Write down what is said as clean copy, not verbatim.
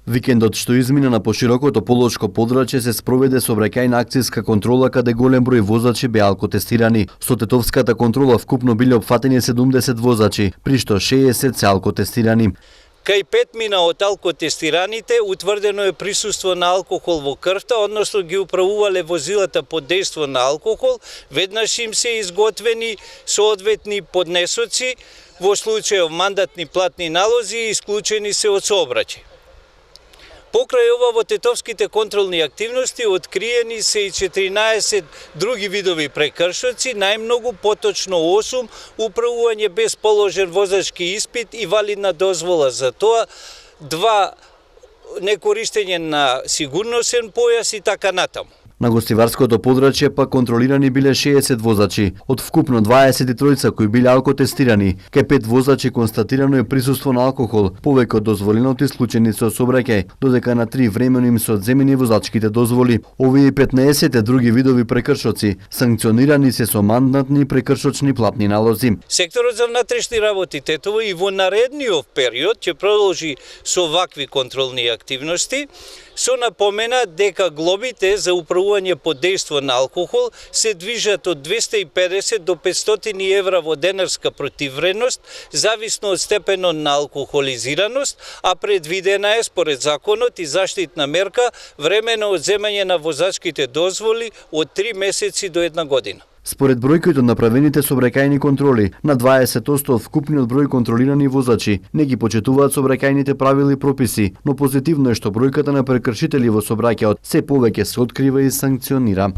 Викендот што измина на поширокото Полошко подрачје се спроведе сообраќајна акцијска контрола каде голем број возачи беа алкотестирани. Со тетовската контрола вкупно биле опфатени 70 возачи, при што 60 се алкотестирани. Кај 5 од алкотестираните утврдено е присуство на алкохол во крвта, односно ги управувале возилата под дејство на алкохол, веднаш им се изготвени соодветни поднесоци, во случајов мандатни платни налози и исклучени се од сообраќај. Покрај ова во тетовските контролни активности откриени се и 14 други видови прекршоци, најмногу поточно 8 управување без положен возачки испит и валидна дозвола за тоа, 2 некористење на сигурносен појас и така натаму. На гостиварското подрачје па контролирани биле 60 возачи, од вкупно 23 кои биле алкотестирани, кај 5 возачи констатирано е присуство на алкохол, повеќе од дозволеното исклучени со сообраќај, додека на 3 времено им се одземени возачките дозволи. Овие 15 други видови прекршоци санкционирани се со мандатни прекршочни платни налози. Секторот за внатрешни работи Тетово и во наредниот период ќе продолжи со вакви контролни активности, со напомена дека глобите за управување под дејство на алкохол се движат од 250 до 500 евра во денарска противвредност, зависно од степенот на алкохолизираност, а предвидена е според законот и заштитна мерка времено одземање на возачките дозволи од 3 месеци до 1 година. Според бројките од направените сообраќајни контроли, на 20% од вкупниот број контролирани возачи не ги почитуваат сообраќајните правила и прописи, но позитивно е што бројката на прекршители во сообраќајот се повеќе се открива и санкционира.